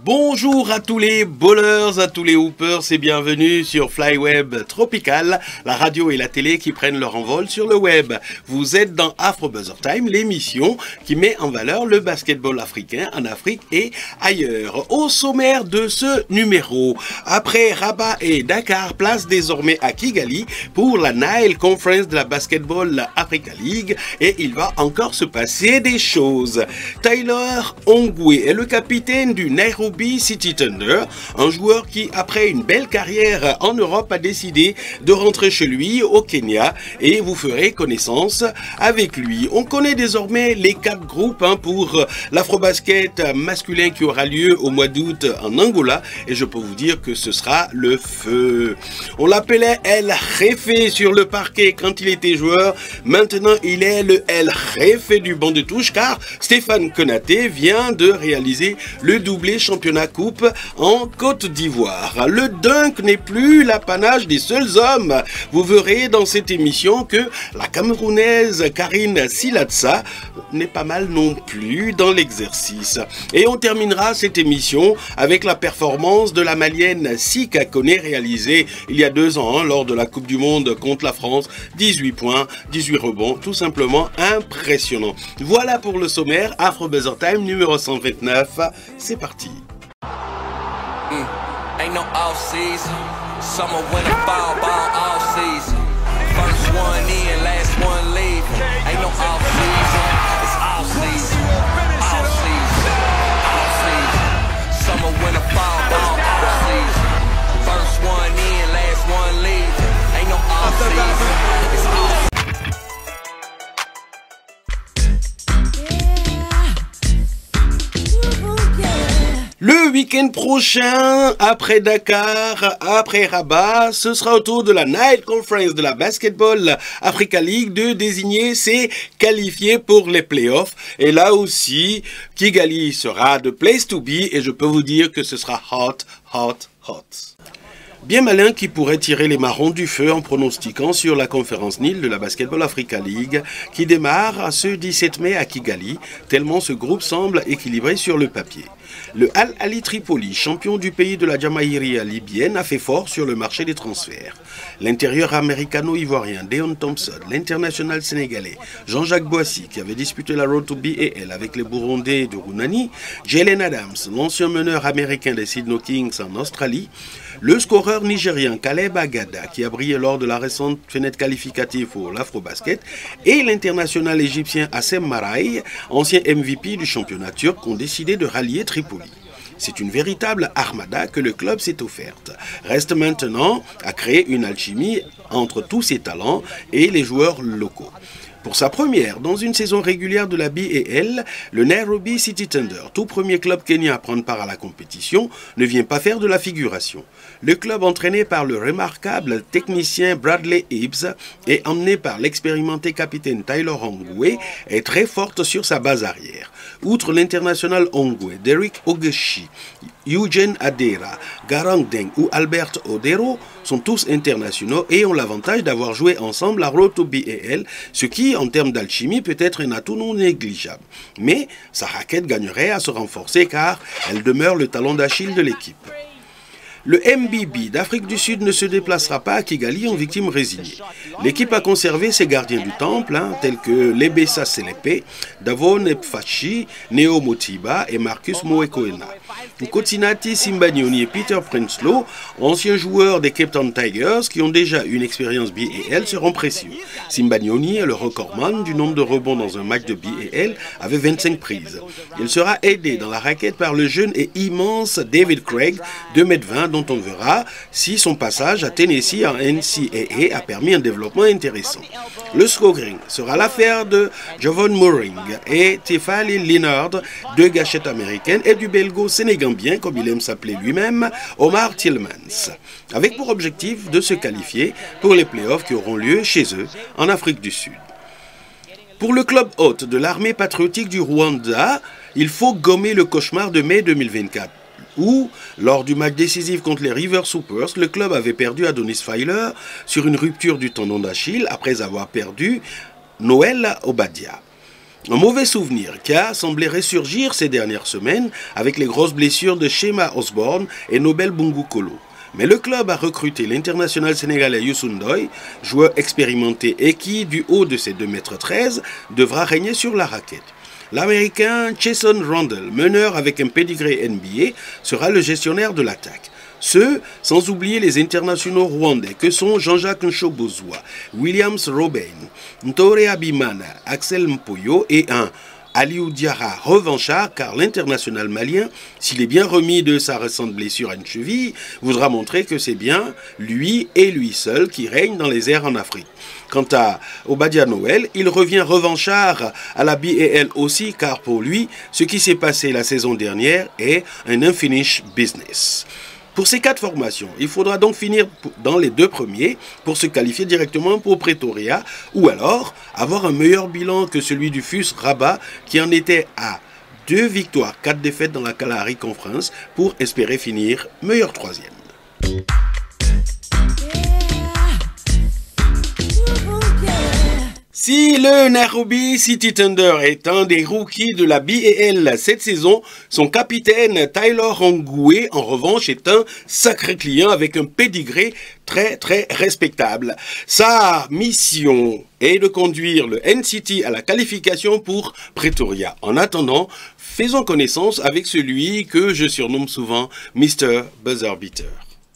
Bonjour à tous les bowlers, à tous les hoopers et bienvenue sur Flyweb Tropical, la radio et la télé qui prennent leur envol sur le web. Vous êtes dans Afro Buzzer Time, l'émission qui met en valeur le basketball africain en Afrique et ailleurs. Au sommaire de ce numéro, après Rabat et Dakar, place désormais à Kigali pour la Nile Conference de la Basketball Africa League et il va encore se passer des choses. Tyler Ongwe est le capitaine du Nairobi City Thunder, un joueur qui, après une belle carrière en Europe, a décidé de rentrer chez lui au Kenya et vous ferez connaissance avec lui. On connaît désormais les 4 groupes pour l'afrobasket masculin qui aura lieu au mois d'août en Angola et je peux vous dire que ce sera le feu. On l'appelait El Jefe sur le parquet quand il était joueur, maintenant il est le El Jefe du banc de touche car Stéphane Konaté vient de réaliser le doublé championnat coupe en Côte d'Ivoire. Le dunk n'est plus l'apanage des seuls hommes. Vous verrez dans cette émission que la Camerounaise Karine Silatsa n'est pas mal non plus dans l'exercice. Et on terminera cette émission avec la performance de la Malienne Sika Kone réalisée il y a 2 ans lors de la Coupe du Monde contre la France. 18 points, 18 rebonds, tout simplement impressionnant. Voilà pour le sommaire. Afro Buzzer Time numéro 129. C'est parti. Ain't no off season. Summer, winter, fall, ball, all season. First one in, last one leaving. Ain't no off season. It's all season. All season. All season. Summer, winter, fall, ball, all season. First one in, last one leaving. Ain't no off season. It's all season. Le week-end prochain, après Dakar, après Rabat, ce sera au tour de la Nile Conference de la Basketball Africa League de désigner ses qualifiés pour les playoffs. Et là aussi, Kigali sera the place to be et je peux vous dire que ce sera hot, hot, hot. Bien malin qui pourrait tirer les marrons du feu en pronostiquant sur la conférence Nil de la Basketball Africa League qui démarre ce 17 mai à Kigali, tellement ce groupe semble équilibré sur le papier. Le Al Ahly Tripoli, champion du pays de la Jamaïria libyenne, a fait fort sur le marché des transferts. L'intérieur américano-ivoirien Deon Thompson, l'international sénégalais Jean-Jacques Boissy, qui avait disputé la Road to BAL avec les Burundais de Runani, Jalen Adams, l'ancien meneur américain des Sydney Kings en Australie, le scoreur nigérien Caleb Agada, qui a brillé lors de la récente fenêtre qualificative pour l'Afrobasket, et l'international égyptien Hassem Maraï, ancien MVP du championnat turc, ont décidé de rallier Tripoli. C'est une véritable armada que le club s'est offerte. Reste maintenant à créer une alchimie entre tous ces talents et les joueurs locaux. Pour sa première dans une saison régulière de la BAL, le Nairobi City Thunder, tout premier club kenyan à prendre part à la compétition, ne vient pas faire de la figuration. Le club entraîné par le remarquable technicien Bradley Hibbs et emmené par l'expérimenté capitaine Tyler Ongwe est très forte sur sa base arrière. Outre l'international Ongwe, Derek Ogeshi, Eugene Adera, Garang Deng ou Albert Odero sont tous internationaux et ont l'avantage d'avoir joué ensemble à Road to BAL, ce qui, en termes d'alchimie, peut être un atout non négligeable. Mais sa raquette gagnerait à se renforcer car elle demeure le talon d'Achille de l'équipe. Le MBB d'Afrique du Sud ne se déplacera pas à Kigali en victime résignée. L'équipe a conservé ses gardiens du temple, tels que Lebesa Selepe, Davon Epfachi, Neo Motiba et Marcus Moekoena. Kotinati Simbanyoni et Peter Prinsloo, anciens joueurs des Cape Town Tigers qui ont déjà une expérience BAL, seront précieux. Simbanyoni est le recordman du nombre de rebonds dans un match de BAL avec 25 prises. Il sera aidé dans la raquette par le jeune et immense David Craig, 2,20 m, dont on verra si son passage à Tennessee en NCAA a permis un développement intéressant. Le scoring sera l'affaire de Javon Mooring et Tefali Leonard, 2 gâchettes américaines, et du belgo-sénégambien, comme il aime s'appeler lui-même, Omar Tillmans, avec pour objectif de se qualifier pour les playoffs qui auront lieu chez eux en Afrique du Sud. Pour le club hôte de l'armée patriotique du Rwanda, il faut gommer le cauchemar de mai 2024. Où, lors du match décisif contre les River Soupers, le club avait perdu Adonis Feiler sur une rupture du tendon d'Achille après avoir perdu Noël Obadia. Un mauvais souvenir qui a semblé ressurgir ces dernières semaines avec les grosses blessures de Shema Osborne et Nobel Bungukolo. Mais le club a recruté l'international sénégalais Youssou N'Doye, joueur expérimenté et qui, du haut de ses 2,13 m, devra régner sur la raquette. L'Américain Jason Randle, meneur avec un pédigré NBA, sera le gestionnaire de l'attaque. Ce, sans oublier les internationaux rwandais que sont Jean-Jacques Nshobozwa, Williams Robben, Ntore Abimana, Axel Mpoyo et un Aliou Diarra revanchard, car l'international malien, s'il est bien remis de sa récente blessure à une cheville, voudra montrer que c'est bien lui et lui seul qui règne dans les airs en Afrique. Quant à Obadia Noël, il revient revanchard à la BAL aussi, car pour lui, ce qui s'est passé la saison dernière est un unfinished business. Pour ces 4 formations, il faudra donc finir dans les 2 premiers pour se qualifier directement pour Pretoria ou alors avoir un meilleur bilan que celui du FUS Rabat qui en était à 2 victoires, 4 défaites dans la Kalahari Conference pour espérer finir meilleur 3e. Si le Nairobi City Thunder est un des rookies de la BAL cette saison, son capitaine Taylor Ongoué, en revanche, est un sacré client avec un pédigré très respectable. Sa mission est de conduire le NCT à la qualification pour Pretoria. En attendant, faisons connaissance avec celui que je surnomme souvent Mr. Buzzer Beater.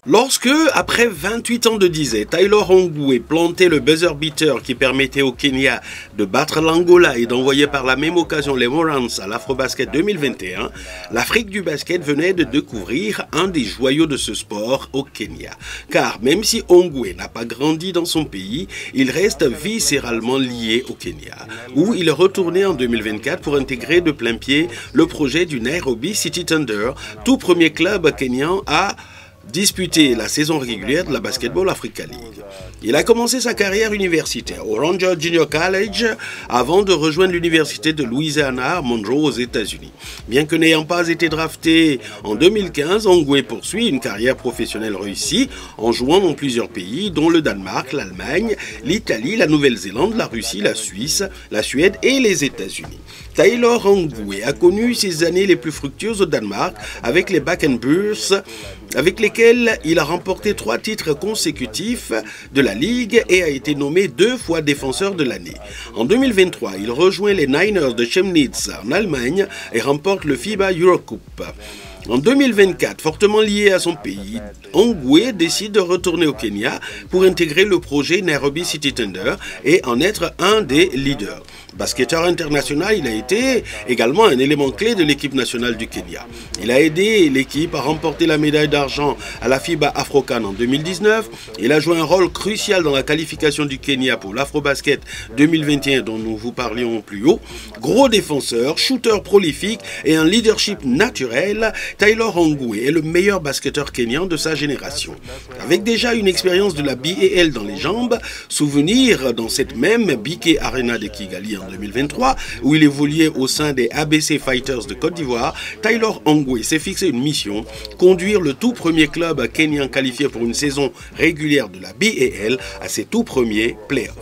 Lorsque, après 28 ans de disette, Taylor Ongoué plantait le buzzer beater qui permettait au Kenya de battre l'Angola et d'envoyer par la même occasion les Morans à l'Afrobasket 2021, l'Afrique du basket venait de découvrir un des joyaux de ce sport au Kenya. Car même si Ongoué n'a pas grandi dans son pays, il reste viscéralement lié au Kenya, où il est retourné en 2024 pour intégrer de plein pied le projet du Nairobi City Thunder, tout premier club kenyan à disputé la saison régulière de la Basketball Africa League. Il a commencé sa carrière universitaire au Ranger Junior College avant de rejoindre l'université de Louisiana à Monroe aux États-Unis. Bien que n'ayant pas été drafté en 2015, Ongoué poursuit une carrière professionnelle réussie en jouant dans plusieurs pays dont le Danemark, l'Allemagne, l'Italie, la Nouvelle-Zélande, la Russie, la Suisse, la Suède et les États-Unis. Taylor Ongoué a connu ses années les plus fructueuses au Danemark avec les Bakenburgs, avec lesquels il a remporté 3 titres consécutifs de la Ligue et a été nommé 2 fois défenseur de l'année. En 2023, il rejoint les Niners de Chemnitz en Allemagne et remporte le FIBA Eurocup. En 2024, fortement lié à son pays, Ongoué décide de retourner au Kenya pour intégrer le projet Nairobi City Thunder et en être un des leaders. Basketteur international, il a été également un élément clé de l'équipe nationale du Kenya. Il a aidé l'équipe à remporter la médaille d'argent à la FIBA Afro-Can en 2019. Il a joué un rôle crucial dans la qualification du Kenya pour l'Afrobasket 2021 dont nous vous parlions plus haut. Gros défenseur, shooter prolifique et un leadership naturel, Taylor Ongoué est le meilleur basketteur kenyan de sa génération. Avec déjà une expérience de la BAL dans les jambes, souvenir dans cette même BK Arena de Kigali en 2023, où il évoluait au sein des ABC Fighters de Côte d'Ivoire, Taylor Ongoué s'est fixé une mission, conduire le tout premier club kenyan qualifié pour une saison régulière de la BAL à ses tout premiers playoffs.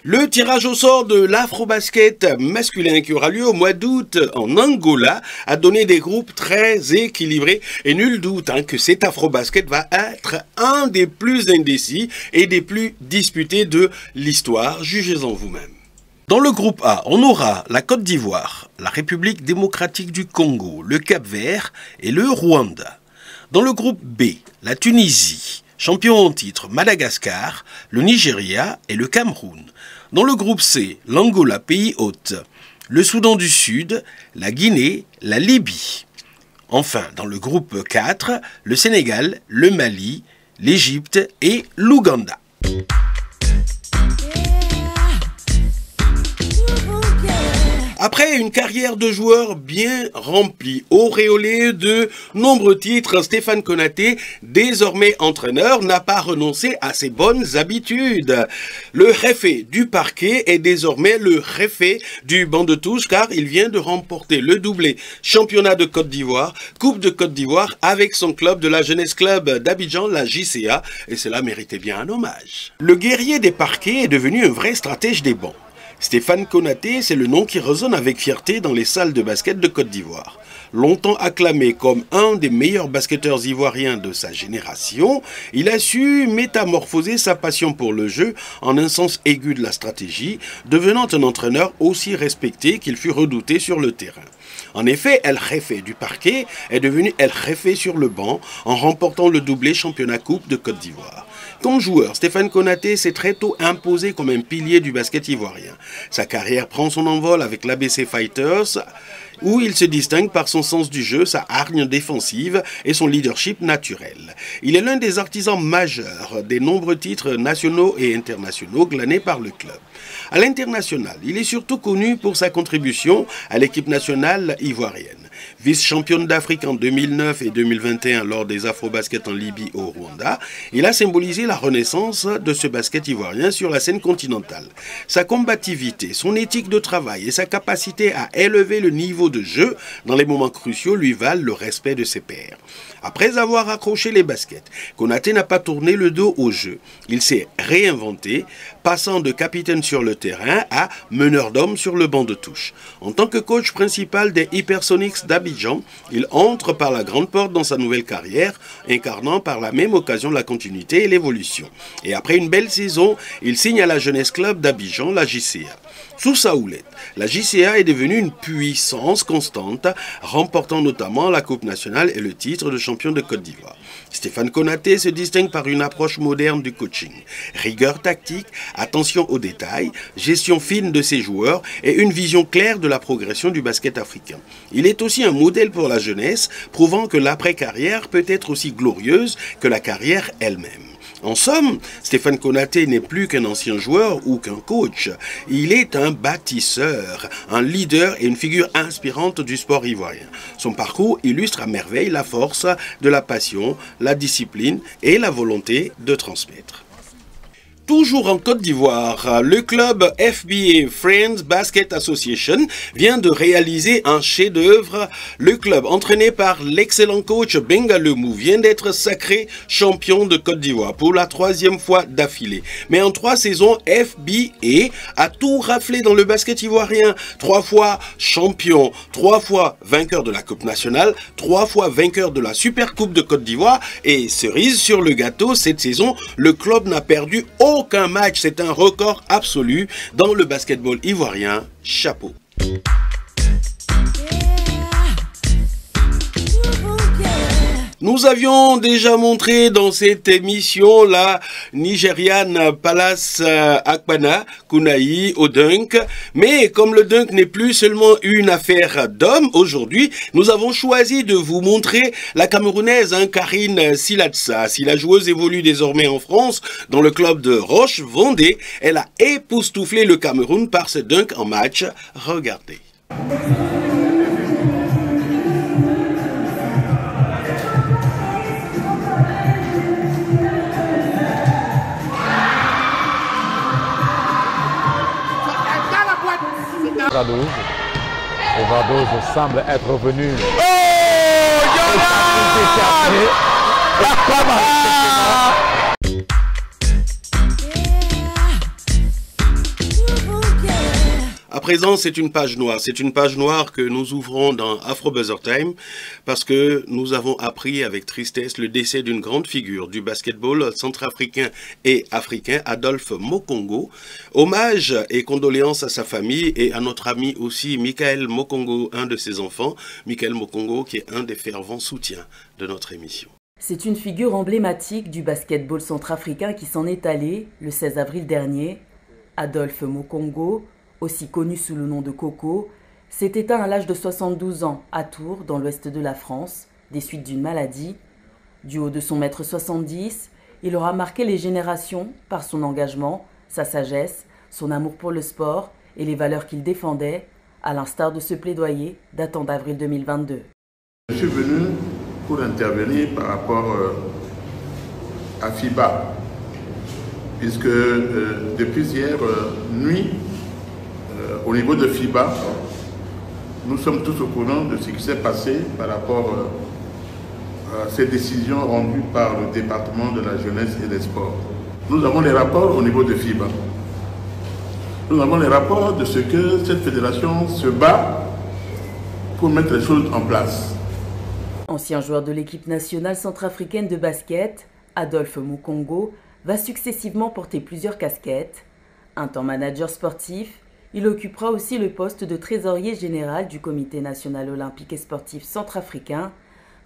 Le tirage au sort de l'Afrobasket masculin qui aura lieu au mois d'août en Angola a donné des groupes très équilibrés et nul doute que cet Afrobasket va être un des plus indécis et des plus disputés de l'histoire. Jugez-en vous-même. Dans le groupe A, on aura la Côte d'Ivoire, la République démocratique du Congo, le Cap-Vert et le Rwanda. Dans le groupe B, la Tunisie, champion en titre Madagascar, le Nigeria et le Cameroun. Dans le groupe C, l'Angola, pays hôte, le Soudan du Sud, la Guinée, la Libye. Enfin, dans le groupe 4, le Sénégal, le Mali, l'Égypte et l'Ouganda. Après une carrière de joueur bien remplie, auréolé de nombreux titres, Stéphane Konaté, désormais entraîneur, n'a pas renoncé à ses bonnes habitudes. Le réfé du parquet est désormais le réfé du banc de touche car il vient de remporter le doublé championnat de Côte d'Ivoire, Coupe de Côte d'Ivoire avec son club de la Jeunesse Club d'Abidjan, la JCA, et cela méritait bien un hommage. Le guerrier des parquets est devenu un vrai stratège des bancs. Stéphane Konaté, c'est le nom qui résonne avec fierté dans les salles de basket de Côte d'Ivoire. Longtemps acclamé comme un des meilleurs basketteurs ivoiriens de sa génération, il a su métamorphoser sa passion pour le jeu en un sens aigu de la stratégie, devenant un entraîneur aussi respecté qu'il fut redouté sur le terrain. En effet, El Réfé du parquet est devenu El Réfé sur le banc en remportant le doublé championnat coupe de Côte d'Ivoire. Comme joueur, Stéphane Konaté s'est très tôt imposé comme un pilier du basket ivoirien. Sa carrière prend son envol avec l'ABC Fighters, où il se distingue par son sens du jeu, sa hargne défensive et son leadership naturel. Il est l'un des artisans majeurs des nombreux titres nationaux et internationaux glanés par le club. À l'international, il est surtout connu pour sa contribution à l'équipe nationale ivoirienne. Vice-championne d'Afrique en 2009 et 2021 lors des Afro-Basket en Libye au Rwanda, il a symbolisé la renaissance de ce basket ivoirien sur la scène continentale. Sa combativité, son éthique de travail et sa capacité à élever le niveau de jeu dans les moments cruciaux lui valent le respect de ses pairs. Après avoir accroché les baskets, Konaté n'a pas tourné le dos au jeu. Il s'est réinventé, passant de capitaine sur le terrain à meneur d'hommes sur le banc de touche. En tant que coach principal des Hypersonics d'Abidjan, il entre par la grande porte dans sa nouvelle carrière, incarnant par la même occasion la continuité et l'évolution. Et après une belle saison, il signe à la Jeunesse Club d'Abidjan, la JCA. Sous sa houlette, la JCA est devenue une puissance constante, remportant notamment la Coupe nationale et le titre de champion de Côte d'Ivoire. Stéphane Konaté se distingue par une approche moderne du coaching, rigueur tactique, attention aux détails, gestion fine de ses joueurs et une vision claire de la progression du basket africain. Il est aussi un modèle pour la jeunesse, prouvant que l'après-carrière peut être aussi glorieuse que la carrière elle-même. En somme, Stéphane Konaté n'est plus qu'un ancien joueur ou qu'un coach. Il est un bâtisseur, un leader et une figure inspirante du sport ivoirien. Son parcours illustre à merveille la force de la passion, la discipline et la volonté de transmettre. Toujours en Côte d'Ivoire, le club FBA Friends Basket Association vient de réaliser un chef-d'œuvre. Le club, entraîné par l'excellent coach Benga Lemou, vient d'être sacré champion de Côte d'Ivoire pour la 3e fois d'affilée. Mais en 3 saisons, FBA a tout raflé dans le basket ivoirien. 3 fois champion, 3 fois vainqueur de la Coupe nationale, 3 fois vainqueur de la Super Coupe de Côte d'Ivoire. Et cerise sur le gâteau, cette saison, le club n'a perdu aucun match. C'est un record absolu dans le basketball ivoirien. Chapeau. Nous avions déjà montré dans cette émission la Nigériane Palace Akpana Kounaï au dunk. Mais comme le dunk n'est plus seulement une affaire d'hommes, aujourd'hui, nous avons choisi de vous montrer la Camerounaise Karine Silatsa. Si la joueuse évolue désormais en France, dans le club de Roche-Vendée, elle a époustouflé le Cameroun par ce dunk en match. Regardez. Overdose semble être revenu. À présent, c'est une page noire. C'est une page noire que nous ouvrons dans Afro Buzzer Time parce que nous avons appris avec tristesse le décès d'une grande figure du basketball centrafricain et africain, Adolphe Mokongo. Hommage et condoléances à sa famille et à notre ami aussi Michael Mokongo, un de ses enfants. Michael Mokongo qui est un des fervents soutiens de notre émission. C'est une figure emblématique du basketball centrafricain qui s'en est allé le 16 avril dernier. Adolphe Mokongo, aussi connu sous le nom de Coco, s'est éteint à l'âge de 72 ans à Tours, dans l'ouest de la France, des suites d'une maladie. Du haut de son mètre 70, il aura marqué les générations par son engagement, sa sagesse, son amour pour le sport et les valeurs qu'il défendait, à l'instar de ce plaidoyer datant d'avril 2022. Je suis venu pour intervenir par rapport à FIBA, puisque depuis hier nuit, au niveau de FIBA, nous sommes tous au courant de ce qui s'est passé par rapport à ces décisions rendues par le département de la jeunesse et des sports. Nous avons les rapports au niveau de FIBA. Nous avons les rapports de ce que cette fédération se bat pour mettre les choses en place. Ancien joueur de l'équipe nationale centrafricaine de basket, Adolphe Mukongo va successivement porter plusieurs casquettes. Un temps manager sportif, il occupera aussi le poste de trésorier général du Comité national olympique et sportif centrafricain,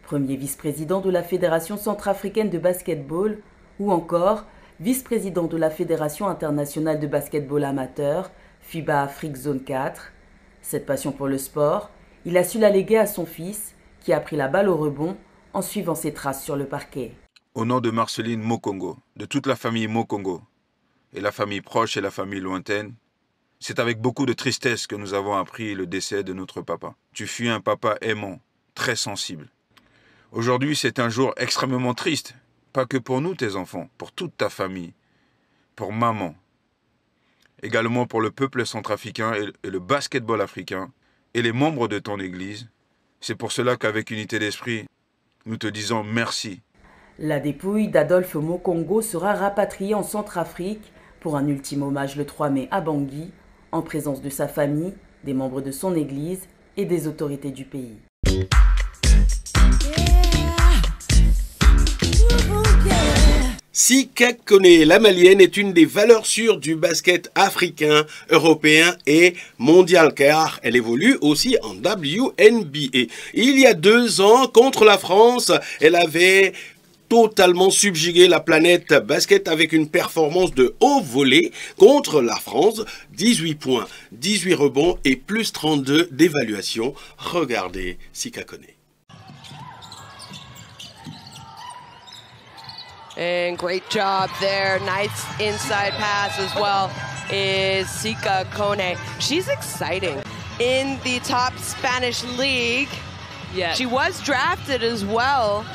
premier vice-président de la Fédération centrafricaine de basketball ou encore vice-président de la Fédération internationale de basketball amateur, FIBA Afrique Zone 4. Cette passion pour le sport, il a su la léguer à son fils, qui a pris la balle au rebond en suivant ses traces sur le parquet. Au nom de Marceline Mukongo, de toute la famille Mukongo, et la famille proche et la famille lointaine, c'est avec beaucoup de tristesse que nous avons appris le décès de notre papa. Tu fus un papa aimant, très sensible. Aujourd'hui, c'est un jour extrêmement triste, pas que pour nous, tes enfants, pour toute ta famille, pour maman, également pour le peuple centrafricain et le basketball africain, et les membres de ton église. C'est pour cela qu'avec unité d'esprit, nous te disons merci. La dépouille d'Adolphe Mukongo sera rapatriée en Centrafrique pour un ultime hommage le 3 mai à Bangui, en présence de sa famille, des membres de son église et des autorités du pays. Sika Kone, la Malienne, est une des valeurs sûres du basket africain, européen et mondial, car elle évolue aussi en WNBA. Il y a 2 ans, contre la France, elle avait totalement subjugué la planète basket avec une performance de haut volley contre la France. 18 points, 18 rebonds et plus 32 d'évaluation. Regardez Sika Kone. And great job there. Nice inside pass as well is Sika Kone. She's exciting. In the top Spanish league. Yeah. She was drafted as well,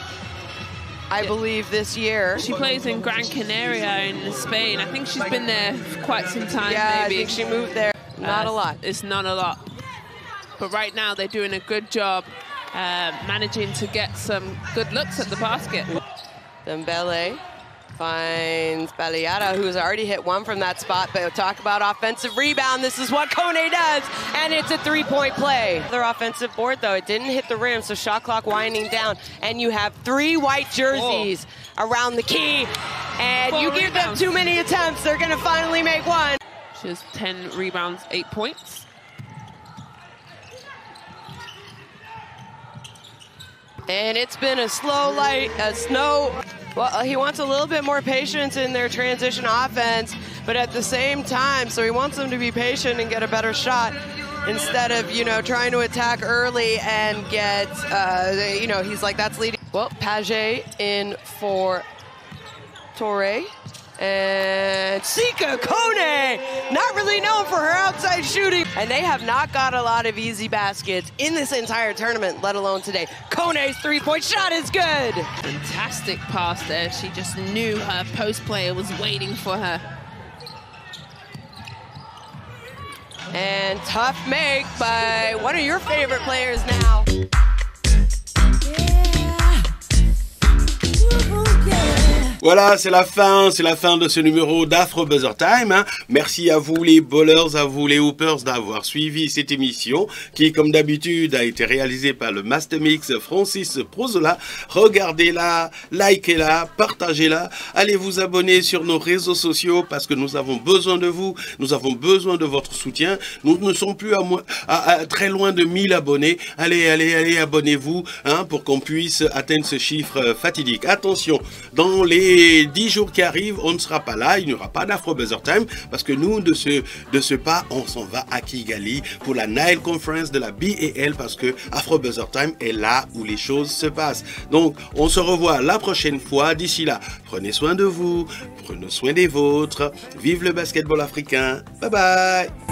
I believe, this year. She plays in Gran Canaria in Spain. I think she's been there for quite some time, yeah, maybe. I think she moved there. Not a lot. It's not a lot. But right now they're doing a good job managing to get some good looks at the basket. Dembele finds Baliata, who's already hit 1 from that spot, but talk about offensive rebound. This is what Kone does, and it's a 3-point play. Their offensive board, though, it didn't hit the rim, so shot clock winding down, and you have 3 white jerseys around the key, and you give them too many attempts, they're gonna finally make 1. She has 10 rebounds, 8 points. And it's been a well, he wants a little bit more patience in their transition offense, but at the same time, so he wants them to be patient and get a better shot instead of, trying to attack early and get, he's like, that's leading. Well, Page in for Torre. And Sika Kone, not really known for her outside shooting. And they have not got a lot of easy baskets in this entire tournament, let alone today. Kone's 3-point shot is good. Fantastic pass there. She just knew her post player was waiting for her. And tough make by one of your favorite players now. Voilà, c'est la fin de ce numéro d'Afro Buzzer Time. Hein. Merci à vous les bowlers, à vous les hoopers d'avoir suivi cette émission qui, comme d'habitude, a été réalisée par le Master Mix Francis Prozola. Regardez-la, likez-la, partagez-la. Allez vous abonner sur nos réseaux sociaux parce que nous avons besoin de vous. Nous avons besoin de votre soutien. Nous ne sommes plus à très loin de 1000 abonnés. Allez, abonnez-vous hein, pour qu'on puisse atteindre ce chiffre fatidique. Attention, dans les 10 jours qui arrivent, on ne sera pas là, il n'y aura pas d'Afro Buzzer Time parce que nous, de ce pas, on s'en va à Kigali pour la Nile Conference de la BAL parce que Afro Buzzer Time est là où les choses se passent. Donc, on se revoit la prochaine fois. D'ici là, prenez soin de vous, prenez soin des vôtres. Vive le basketball africain. Bye bye.